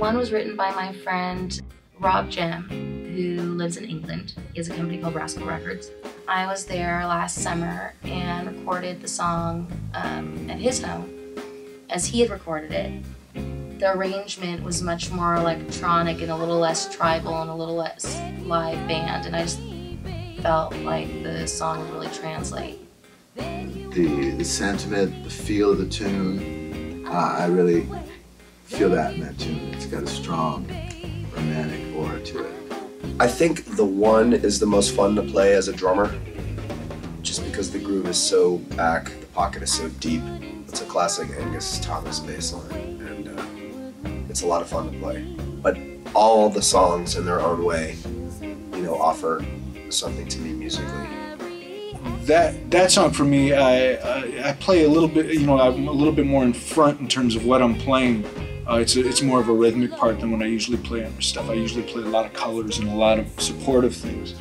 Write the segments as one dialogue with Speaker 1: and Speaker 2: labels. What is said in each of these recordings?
Speaker 1: One was written by my friend Rob Jem, who lives in England. He has a company called Rascal Records. I was there last summer and recorded the song at his home as he had recorded it. The arrangement was much more electronic and a little less tribal and a little less live band, and I just felt like the song would really translate.
Speaker 2: The sentiment, the feel of the tune, I really feel that in that tune. It's got a strong romantic aura to it.
Speaker 3: I think the one is the most fun to play as a drummer, just because the groove is so back, the pocket is so deep. It's a classic Angus Thomas bass line, and it's a lot of fun to play. But all the songs in their own way, you know, offer something to me musically.
Speaker 4: That song for me, I play a little bit, you know, I'm a little bit more in front in terms of what I'm playing. It's more of a rhythmic part than when I usually play other stuff. I usually play a lot of colors and a lot of supportive things.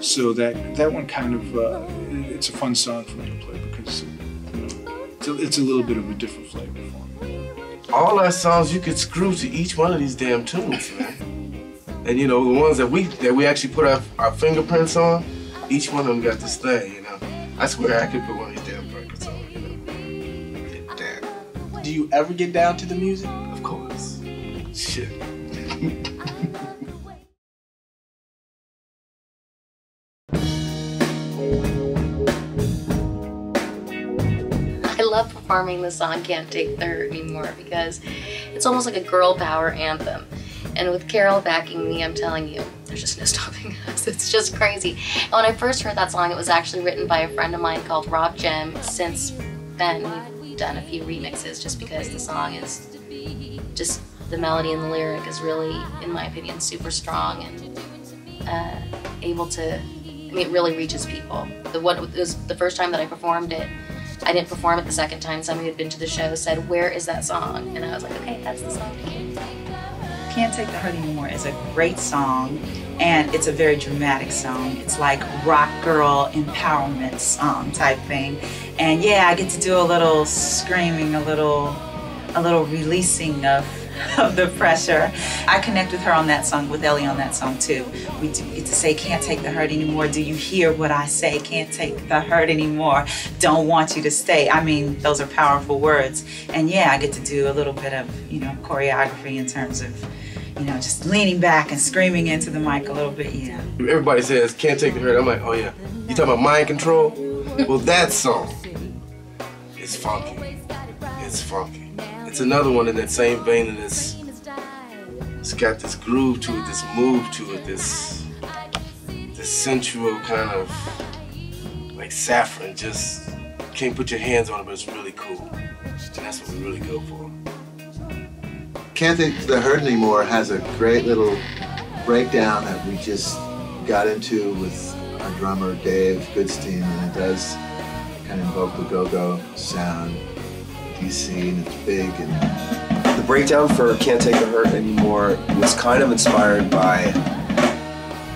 Speaker 4: So that one kind of, it's a fun song for me to play because, you know, it's a little bit of a different flavor for me.
Speaker 5: All our songs, you could screw to each one of these damn tunes, man. And you know, the ones that we actually put our fingerprints on, each one of them got this thing, you know. I swear I could put one of these damn records on, you know. Damn.
Speaker 6: Do you ever get down to the music?
Speaker 5: Of course. Shit.
Speaker 1: I love performing the song Can't Take the Hurt Anymore because it's almost like a girl power anthem. And with Carol backing me, I'm telling you, there's just no stopping us. It's just crazy. And when I first heard that song, it was actually written by a friend of mine called Rob Jem. Since then, we've done a few remixes just because the song is just, the melody and the lyric is really, in my opinion, super strong and able to, I mean, it really reaches people. It was the first time that I performed it. I didn't perform it the second time. Somebody who had been to the show said, "Where is that song?" And I was like, okay, that's the song.
Speaker 7: Can't Take the Hurt Anymore is a great song, and it's a very dramatic song. It's like rock girl empowerment song type thing. And yeah, I get to do a little screaming, a little releasing of the pressure. I connect with her on that song, with Ellie on that song too. We do get to say, can't take the hurt anymore. Do you hear what I say? Can't take the hurt anymore. Don't want you to stay. I mean, those are powerful words. And yeah, I get to do a little bit of, you know, choreography in terms of, you know, just leaning back and screaming into the mic a little bit, yeah.
Speaker 5: Everybody says, can't take the hurt. I'm like, oh yeah. You talking about Mind Control? Well, that song is funky. It's funky. It's another one in that same vein, and it's got this groove to it, this move to it, this sensual kind of like saffron. Just can't put your hands on it, but it's really cool. And that's what we really go for.
Speaker 2: Can't Take the Hurt Anymore has a great little breakdown that we just got into with our drummer Dave Goodstein, and it does kind of invoke the go-go sound. DC, and it's big. And
Speaker 3: the breakdown for Can't Take the Hurt Anymore was kind of inspired by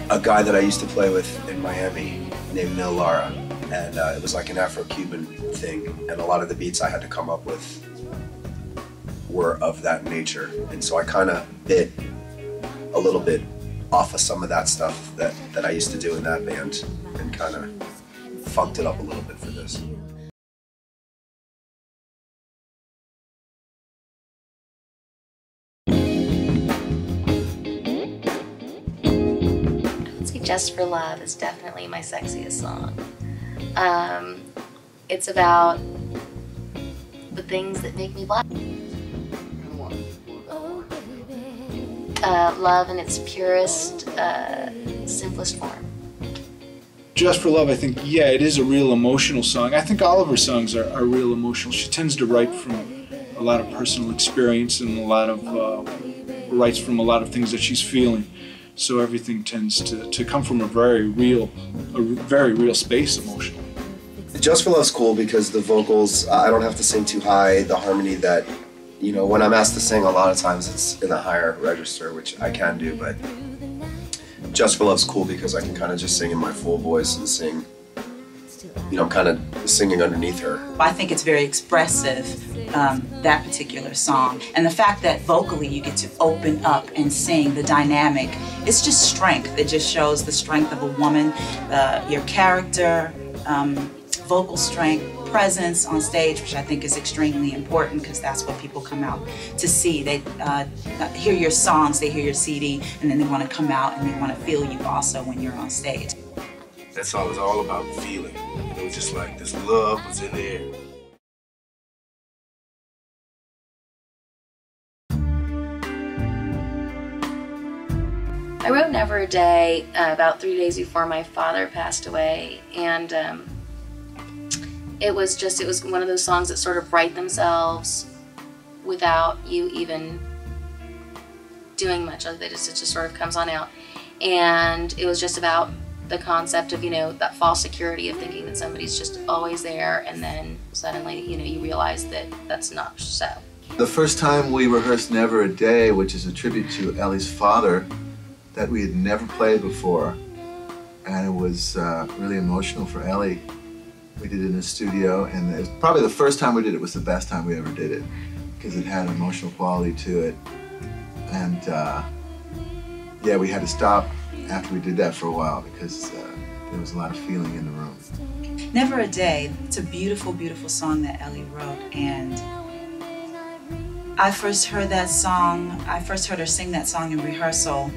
Speaker 3: a guy that I used to play with in Miami named Neil Lara, and it was like an Afro-Cuban thing, and a lot of the beats I had to come up with were of that nature, and so I kind of bit a little bit off of some of that stuff that I used to do in that band and kind of funked it up a little bit for this.
Speaker 1: Just for Love is definitely my sexiest song. It's about the things that make me black. Love in its purest, simplest form.
Speaker 4: Just for Love, I think, yeah, it is a real emotional song. I think all of her songs are real emotional. She tends to write from a lot of personal experience and a lot of writes from a lot of things that she's feeling. So everything tends to come from a very real space emotionally.
Speaker 3: Just for Love's cool because the vocals, I don't have to sing too high. The harmony that, you know, when I'm asked to sing, a lot of times it's in the higher register, which I can do, but Just for Love's cool because I can kind of just sing in my full voice and sing, you know, I'm kind of singing underneath her.
Speaker 7: I think it's very expressive that particular song. And the fact that vocally you get to open up and sing the dynamic, it's just strength. It just shows the strength of a woman, your character, vocal strength, presence on stage, which I think is extremely important because that's what people come out to see. They hear your songs, they hear your CD, and then they want to come out and they want to feel you also when you're on stage.
Speaker 5: That song was all about feeling. It was just like this love was in the air.
Speaker 1: I wrote Never a Day about 3 days before my father passed away, and it was one of those songs that sort of write themselves without you even doing much of it. It just sort of comes on out. And it was just about the concept of, that false security of thinking that somebody's just always there, and then suddenly, you realize that that's not so.
Speaker 2: The first time we rehearsed Never a Day, which is a tribute to Ellie's father, that we had never played before, and it was really emotional for Ellie. We did it in a studio, and it was probably the first time we did it was the best time we ever did it, because it had an emotional quality to it. And yeah, we had to stop after we did that for a while because there was a lot of feeling in the room.
Speaker 7: Never a Day, it's a beautiful, beautiful song that Ellie wrote, and I first heard her sing that song in rehearsal,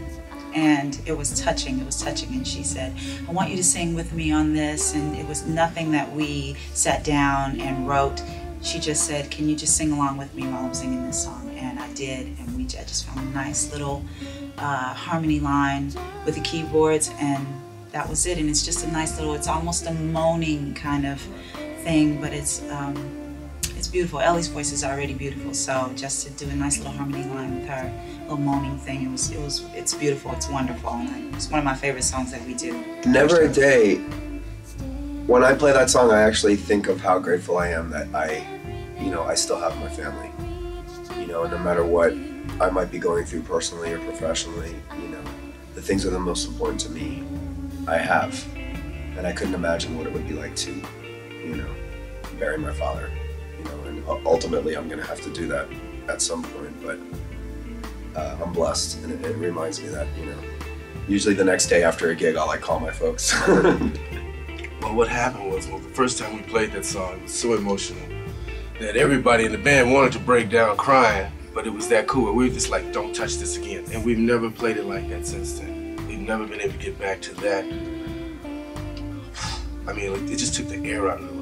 Speaker 7: and it was touching, and she said, I want you to sing with me on this, and it was nothing that we sat down and wrote. She just said, can you just sing along with me while I'm singing this song? And I did, and I just found a nice little harmony line with the keyboards, and that was it. And it's just a nice little, it's almost a moaning kind of thing, but it's beautiful. Ellie's voice is already beautiful, so just to do a nice little harmony line with her, little moaning thing, it's beautiful, it's wonderful, and it's one of my favorite songs that we do.
Speaker 3: Never a Day, when I play that song, I actually think of how grateful I am that I still have my family. And no matter what I might be going through personally or professionally, the things that are the most important to me, I have. And I couldn't imagine what it would be like to, bury my father. And ultimately I'm gonna have to do that at some point, but I'm blessed, and it reminds me that, usually the next day after a gig, I'll call my folks.
Speaker 5: Well, what happened was, the first time we played that song, it was so emotional that everybody in the band wanted to break down crying, but it was that cool. We were just like, don't touch this again. And we've never played it like that since then. We've never been able to get back to that. I mean, it just took the air out of the room.